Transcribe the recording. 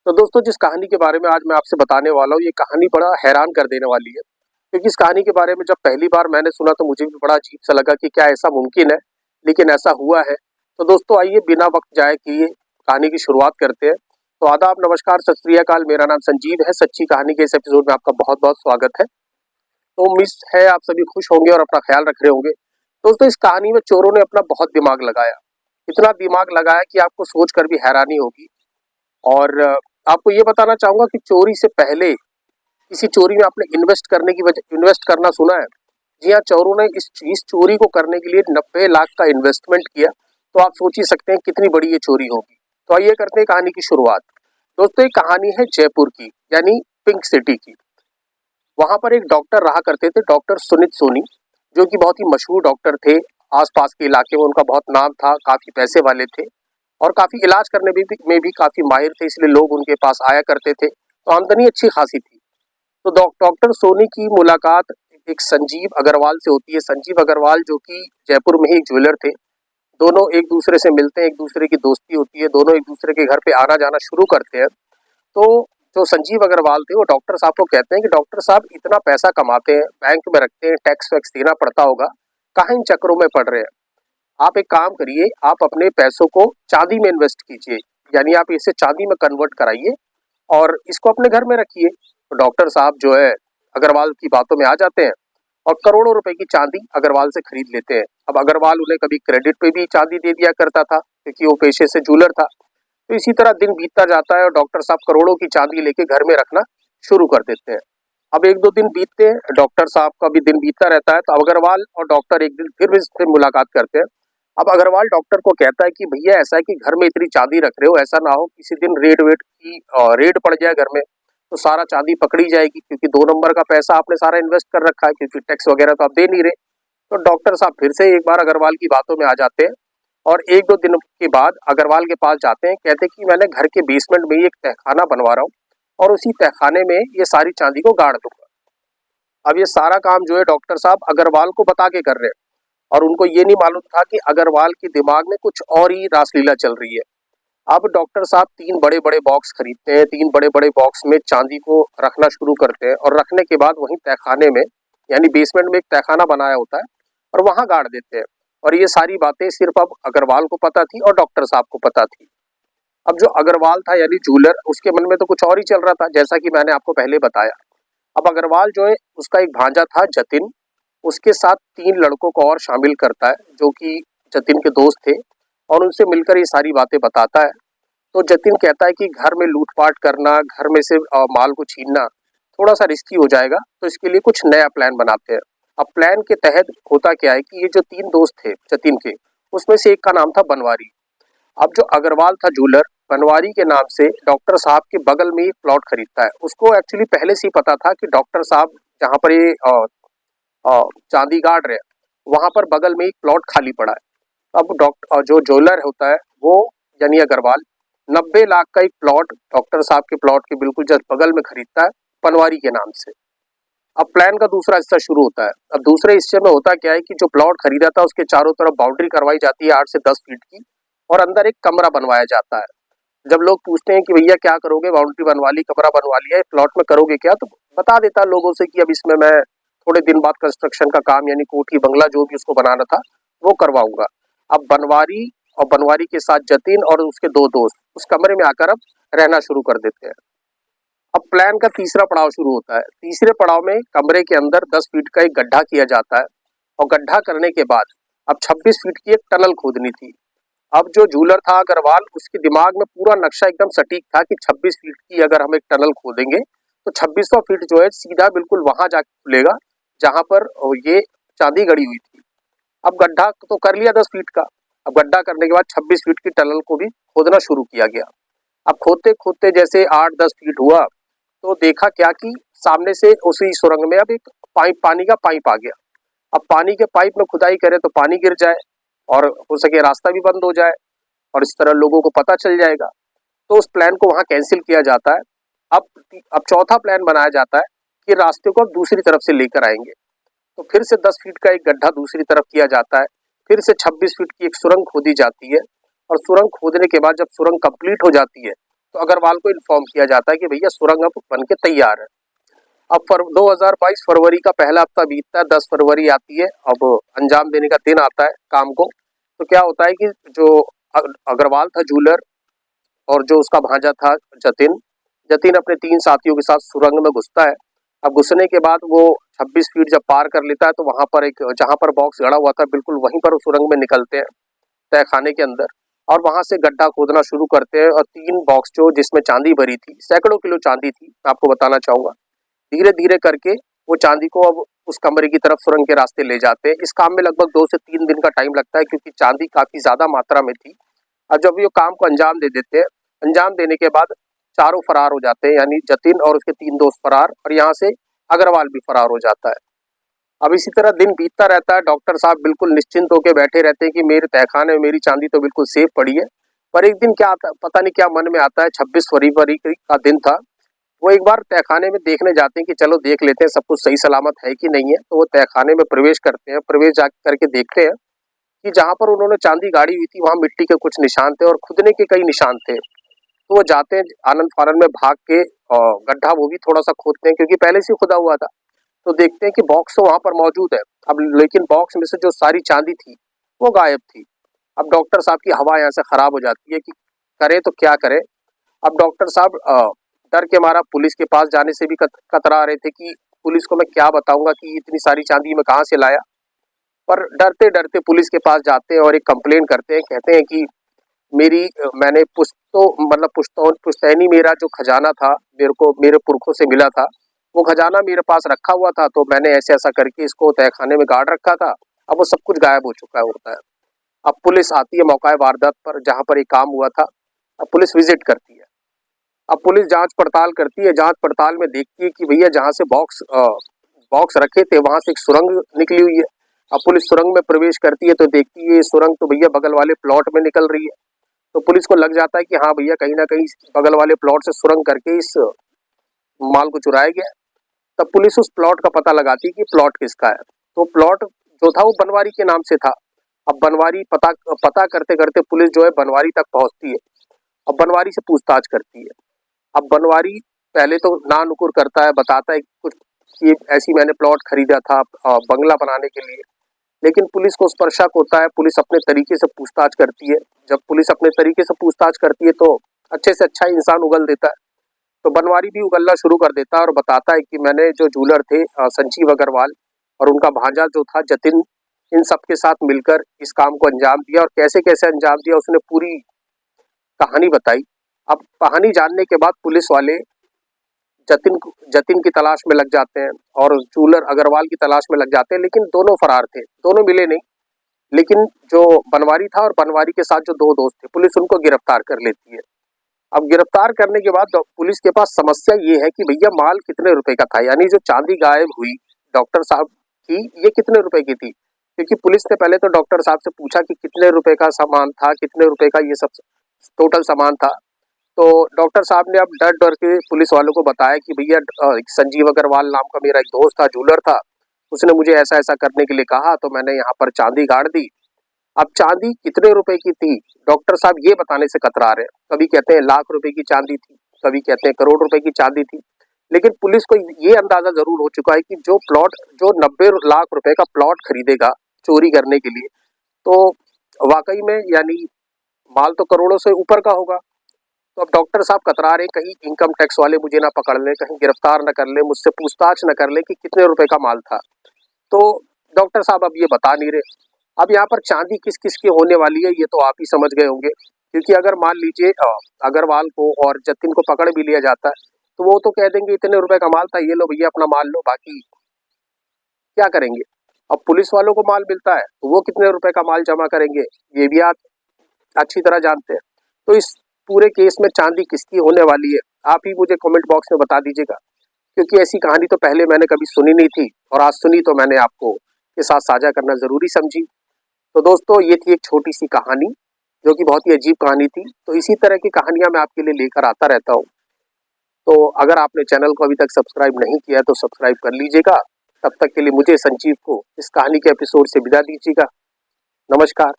तो दोस्तों जिस कहानी के बारे में आज मैं आपसे बताने वाला हूँ, ये कहानी बड़ा हैरान कर देने वाली है। क्योंकि इस कहानी के बारे में जब पहली बार मैंने सुना तो मुझे भी बड़ा अजीब सा लगा कि क्या ऐसा मुमकिन है? लेकिन ऐसा हुआ है। तो दोस्तों आइए बिना वक़्त जाए किए कहानी की शुरुआत करते हैं। तो आदाब, नमस्कार, सत श्री अकाल, मेरा नाम संजीव है। सच्ची कहानी के इस एपिसोड में आपका बहुत-बहुत स्वागत है। तो उम्मीद है आप सभी खुश होंगे और अपना ख़्याल रख रहे होंगे। दोस्तों इस कहानी में चोरों ने अपना बहुत दिमाग लगाया। इतना दिमाग लगाया कि आपको सोच कर भी हैरानी होगी। और आपको ये बताना चाहूँगा कि चोरी से पहले किसी चोरी में आपने इन्वेस्ट करना सुना है? जी हाँ, चोरों ने इस चोरी को करने के लिए 90 लाख का इन्वेस्टमेंट किया। तो आप सोच ही सकते हैं कितनी बड़ी ये चोरी होगी। तो आइए करते हैं कहानी की शुरुआत। दोस्तों ये कहानी है जयपुर की, यानी पिंक सिटी की। वहाँ पर एक डॉक्टर रहा करते थे, डॉक्टर सुनित सोनी, जो कि बहुत ही मशहूर डॉक्टर थे। आस-पास के इलाके में उनका बहुत नाम था, काफ़ी पैसे वाले थे और काफ़ी इलाज करने में भी काफ़ी माहिर थे, इसलिए लोग उनके पास आया करते थे। तो आमदनी अच्छी खासी थी। तो डॉक्टर सोनी की मुलाकात एक संजीव अग्रवाल से होती है। संजीव अग्रवाल जो कि जयपुर में ही एक ज्वेलर थे। दोनों एक दूसरे से मिलते हैं, एक दूसरे की दोस्ती होती है, दोनों एक दूसरे के घर पे आना-जाना शुरू करते हैं। तो जो संजीव अग्रवाल थे वो डॉक्टर साहब को कहते हैं कि डॉक्टर साहब इतना पैसा कमाते हैं, बैंक में रखते हैं, टैक्स वैक्स देना पड़ता होगा, काहे इन चक्करों में पड़ रहे हैं? आप एक काम करिए, आप अपने पैसों को चांदी में इन्वेस्ट कीजिए, यानी आप इसे चांदी में कन्वर्ट कराइए और इसको अपने घर में रखिए। तो डॉक्टर साहब जो है अग्रवाल की बातों में आ जाते हैं और करोड़ों रुपए की चांदी अग्रवाल से खरीद लेते हैं। अब अग्रवाल उन्हें कभी क्रेडिट पे भी चांदी दे दिया करता था, क्योंकि वो पेशे से जूलर था। तो इसी तरह दिन बीतता जाता है और डॉक्टर साहब करोड़ों की चांदी लेके घर में रखना शुरू कर देते हैं। अब 1-2 दिन बीतते हैं, डॉक्टर साहब का भी दिन बीतता रहता है, तो अग्रवाल और डॉक्टर एक दिन फिर मुलाकात करते हैं। अब अग्रवाल डॉक्टर को कहता है कि भैया ऐसा है कि घर में इतनी चांदी रख रहे हो, ऐसा ना हो किसी दिन रेड पड़ जाए घर में, तो सारा चांदी पकड़ी जाएगी, क्योंकि 2 नंबर का पैसा आपने सारा इन्वेस्ट कर रखा है, क्योंकि टैक्स वगैरह तो आप दे नहीं रहे। तो डॉक्टर साहब फिर से एक बार अग्रवाल की बातों में आ जाते हैं और 1-2 दिन के बाद अग्रवाल के पास जाते हैं, कहते हैं कि मैंने घर के बेसमेंट में ही एक तहखाना बनवा रहा हूँ और उसी तहखाने में ये सारी चांदी को गाड़ दूंगा। अब ये सारा काम जो है डॉक्टर साहब अग्रवाल को बता के कर रहे हैं और उनको ये नहीं मालूम था कि अग्रवाल के दिमाग में कुछ और ही रासलीला चल रही है। अब डॉक्टर साहब 3 बड़े-बड़े बॉक्स खरीदते हैं, 3 बड़े-बड़े बॉक्स में चांदी को रखना शुरू करते हैं और रखने के बाद वहीं तहखाने में, यानी बेसमेंट में एक तहखाना बनाया होता है और वहां गाड़ देते हैं। और ये सारी बातें सिर्फ अब अग्रवाल को पता थी और डॉक्टर साहब को पता थी। अब जो अग्रवाल था यानी जूलर, उसके मन में तो कुछ और ही चल रहा था, जैसा कि मैंने आपको पहले बताया। अब अग्रवाल जो है उसका एक भांजा था जतिन, उसके साथ 3 लड़कों को और शामिल करता है जो कि जतिन के दोस्त थे और उनसे मिलकर ये सारी बातें बताता है। तो जतिन कहता है कि घर में लूट-पाट करना, घर में से माल को छीनना थोड़ा-सा रिस्की हो जाएगा, तो इसके लिए कुछ नया प्लान बनाते हैं। अब प्लान के तहत होता क्या है कि ये जो 3 दोस्त थे जतिन के, उसमें से एक का नाम था बनवारी। अब जो अग्रवाल था जूलर, बनवारी के नाम से डॉक्टर साहब के बगल में ही प्लॉट खरीदता है। उसको एक्चुअली पहले से ही पता था कि डॉक्टर साहब जहाँ पर ये चांदी गाड़ रहे हैं, वहां पर बगल में एक प्लॉट खाली पड़ा है। अब जो ज्वेलर होता है वो, यानी अग्रवाल, 90 लाख का एक प्लॉट डॉक्टर साहब के प्लॉट के बिल्कुल जस्ट बगल में खरीदता है बनवारी के नाम से। अब प्लान का दूसरा हिस्सा शुरू होता है। अब दूसरे हिस्से में होता क्या है कि जो प्लॉट खरीदा था उसके चारों तरफ बाउंड्री करवाई जाती है 8 से 10 फीट की और अंदर एक कमरा बनवाया जाता है। जब लोग पूछते हैं कि भैया क्या करोगे, बाउंड्री बनवा ली, कमरा बनवा लिया है, प्लॉट में करोगे क्या, तो बता देता है लोगों से कि अब इसमें मैं थोड़े दिन बाद कंस्ट्रक्शन का काम, यानी कोठी बंगला जो भी उसको बनाना था वो करवाऊंगा। अब बनवारी और बनवारी के साथ जतिन और उसके 2 दोस्त उस कमरे में आकर अब रहना शुरू कर देते हैं। अब प्लान का तीसरा पड़ाव शुरू होता है। तीसरे पड़ाव में कमरे के अंदर 10 फीट का एक गड्ढा किया जाता है और गड्ढा करने के बाद अब 26 फीट की एक टनल खोदनी थी। अब जो जूलर था अग्रवाल, उसके दिमाग में पूरा नक्शा एकदम सटीक था कि 26 फीट की अगर हम एक टनल खोदेंगे तो 26वां फीट जो है सीधा बिल्कुल वहां जाके खुलेगा जहां पर ये चांदी गड़ी हुई थी। अब गड्ढा तो कर लिया 10 फीट का। अब गड्ढा करने के बाद 26 फीट की टनल को भी खोदना शुरू किया गया। अब खोदते खोदते जैसे 8-10 फीट हुआ तो देखा क्या कि सामने से उसी सुरंग में अब एक पानी का पाइप आ गया। अब पानी के पाइप में खुदाई करे तो पानी गिर जाए और हो सके रास्ता भी बंद हो जाए और इस तरह लोगों को पता चल जाएगा। तो उस प्लान को वहां कैंसिल किया जाता है। अब अब चौथा प्लान बनाया जाता है कि रास्ते को अब दूसरी तरफ से लेकर आएंगे। तो फिर से 10 फीट का एक गड्ढा दूसरी तरफ किया जाता है। फिर से 26 फीट की एक सुरंग खोदी जाती है और सुरंग खोदने के बाद जब सुरंग कंप्लीट हो जाती है तो अग्रवाल को इन्फॉर्म किया जाता है कि भैया सुरंग अब बन के तैयार है। अब 2022 फरवरी का पहला हफ्ता बीतता है, 10 फरवरी आती है, अब अंजाम देने का दिन आता है काम को। तो क्या होता है कि जो अग्रवाल था जूलर और जो उसका भांजा था जतिन, जतिन अपने 3 साथियों के साथ सुरंग में घुसता है। अब घुसने के बाद वो 26 फीट जब पार कर लेता है तो वहां पर एक जहां पर बॉक्स गड़ा हुआ था बिल्कुल वहीं पर वो सुरंग में निकलते हैं तहखाने के अंदर, और वहां से गड्ढा खोदना शुरू करते हैं और 3 बॉक्स जो जिसमें चांदी भरी थी, सैकड़ों किलो चांदी थी, मैं आपको बताना चाहूंगा। धीरे धीरे करके वो चांदी को अब उस कमरे की तरफ सुरंग के रास्ते ले जाते हैं। इस काम में लगभग 2 से 3 दिन का टाइम लगता है क्योंकि चांदी काफी ज्यादा मात्रा में थी। और जब ये काम को अंजाम दे देते हैं, अंजाम देने के बाद चारों फरार हो जाते हैं, यानी जतिन और उसके 3 दोस्त फरार, और यहाँ से अग्रवाल भी फरार हो जाता है। अब इसी तरह दिन बीतता रहता है। डॉक्टर साहब बिल्कुल निश्चिंत होकर बैठे रहते हैं कि मेरे तहखाने में मेरी चांदी तो बिल्कुल सेफ पड़ी है। पर एक दिन क्या आता, पता नहीं क्या मन में आता है, 26 फरवरी का दिन था। वो एक बार तहखाने में देखने जाते हैं कि चलो देख लेते हैं सब कुछ सही सलामत है कि नहीं है। तो वो तहखाने में प्रवेश करते हैं। प्रवेश जा करके देखते हैं कि जहाँ पर उन्होंने चांदी गाड़ी हुई थी वहां मिट्टी के कुछ निशान थे और खुदने के कई निशान थे। तो वो जाते हैं आनंद फानन में भाग के, और गड्ढा वो भी थोड़ा सा खोदते हैं क्योंकि पहले से ही खुदा हुआ था। तो देखते हैं कि बॉक्स तो वहां पर मौजूद है, अब लेकिन बॉक्स में से जो सारी चांदी थी वो गायब थी। अब डॉक्टर साहब की हवा यहाँ से खराब हो जाती है कि करे तो क्या करे। अब डॉक्टर साहब डर के मारा पुलिस के पास जाने से भी कतरा रहे थे कि पुलिस को मैं क्या बताऊंगा कि इतनी सारी चांदी मैं कहाँ से लाया। पर डरते डरते पुलिस के पास जाते हैं और एक कंप्लेन करते हैं। कहते हैं कि मैंने पुश्तैनी मेरा जो खजाना था, मेरे को मेरे पुरखों से मिला था, वो खजाना मेरे पास रखा हुआ था, तो मैंने ऐसे ऐसा करके इसको तहखाने में गाड़ रखा था। अब वो सब कुछ गायब हो चुका है होता है। अब पुलिस आती है मौका वारदात पर जहाँ पर ये काम हुआ था। अब पुलिस विजिट करती है। अब पुलिस जांच पड़ताल करती है। जांच पड़ताल में देखती है कि भैया जहाँ से बॉक्स रखे थे वहां से एक सुरंग निकली हुई है। अब पुलिस सुरंग में प्रवेश करती है तो देखती है ये सुरंग तो भैया बगल वाले प्लॉट में निकल रही है। तो पुलिस को लग जाता है कि हाँ भैया कहीं ना कहीं बगल वाले प्लॉट से सुरंग करके इस माल को चुराया गया। तब पुलिस उस प्लॉट का पता लगाती है कि प्लॉट किसका है। तो प्लॉट जो था वो बनवारी के नाम से था। अब बनवारी पता पता करते करते पुलिस जो है बनवारी तक पहुंचती है। अब बनवारी से पूछताछ करती है। अब बनवारी पहले तो ना नुकुर करता है, बताता है कुछ कि ऐसी मैंने प्लॉट खरीदा था बंगला बनाने के लिए। लेकिन पुलिस को उस पर शक होता है। पुलिस अपने तरीके से पूछताछ करती है। जब पुलिस अपने तरीके से पूछताछ करती है तो अच्छे से अच्छा इंसान उगल देता है। तो बनवारी भी उगलना शुरू कर देता है और बताता है कि मैंने जो जूलर थे संजीव अग्रवाल और उनका भांजा जो था जतिन, इन सब के साथ मिलकर इस काम को अंजाम दिया, और कैसे कैसे अंजाम दिया उसने पूरी कहानी बताई। अब कहानी जानने के बाद पुलिस वाले जतिन की तलाश में लग जाते हैं और जूलर अग्रवाल की तलाश में लग जाते हैं, लेकिन दोनों फरार थे, दोनों मिले नहीं। लेकिन जो बनवारी था और बनवारी के साथ जो 2 दोस्त थे, पुलिस उनको गिरफ्तार कर लेती है। अब गिरफ्तार करने के बाद पुलिस के पास समस्या ये है कि भैया माल कितने रुपए का था, यानी जो चांदी गायब हुई डॉक्टर साहब की, ये कितने रुपए की थी। क्योंकि पुलिस ने पहले तो डॉक्टर साहब से पूछा कि कितने रुपए का सामान था, कितने रुपए का ये सब टोटल सामान था। तो डॉक्टर साहब ने अब डर डर के पुलिस वालों को बताया कि भैया संजीव अग्रवाल नाम का मेरा एक दोस्त था, जूलर था, उसने मुझे ऐसा ऐसा करने के लिए कहा, तो मैंने यहाँ पर चांदी गाड़ दी। अब चांदी कितने रुपए की थी डॉक्टर साहब ये बताने से कतरा रहे हैं। कभी कहते हैं लाख रुपए की चांदी थी, कभी कहते हैं करोड़ रुपए की चांदी थी। लेकिन पुलिस को ये अंदाजा जरूर हो चुका है कि जो 90 लाख रुपए का प्लॉट खरीदेगा चोरी करने के लिए, तो वाकई में यानी माल तो करोड़ों से ऊपर का होगा। तो अब डॉक्टर साहब कतरा रहे, कहीं इनकम टैक्स वाले मुझे ना पकड़ ले, कहीं गिरफ्तार न कर ले, मुझसे पूछताछ न कर ले कि कितने रुपए का माल था। तो डॉक्टर साहब अब ये बता नहीं रहे। अब यहाँ पर चांदी किस किस की होने वाली है ये तो आप ही समझ गए होंगे। क्योंकि अगर मान लीजिए अग्रवाल को और जतिन को पकड़ भी लिया जाता है तो वो तो कह देंगे इतने रुपए का माल था, ये लो भैया अपना माल लो, बाकी क्या करेंगे। अब पुलिस वालों को माल मिलता है तो वो कितने रुपए का माल जमा करेंगे, ये भी आप अच्छी तरह जानते हैं। तो इस पूरे केस में चांदी किसकी होने वाली है आप ही मुझे कमेंट बॉक्स में बता दीजिएगा। क्योंकि ऐसी कहानी तो पहले मैंने कभी सुनी नहीं थी और आज सुनी तो मैंने आपको के साथ साझा करना जरूरी समझी। तो दोस्तों ये थी एक छोटी सी कहानी जो कि बहुत ही अजीब कहानी थी। तो इसी तरह की कहानियां मैं आपके लिए लेकर आता रहता हूँ। तो अगर आपने चैनल को अभी तक सब्सक्राइब नहीं किया है तो सब्सक्राइब कर लीजिएगा। तब तक के लिए मुझे संजीव को इस कहानी के एपिसोड से विदा दीजिएगा। नमस्कार।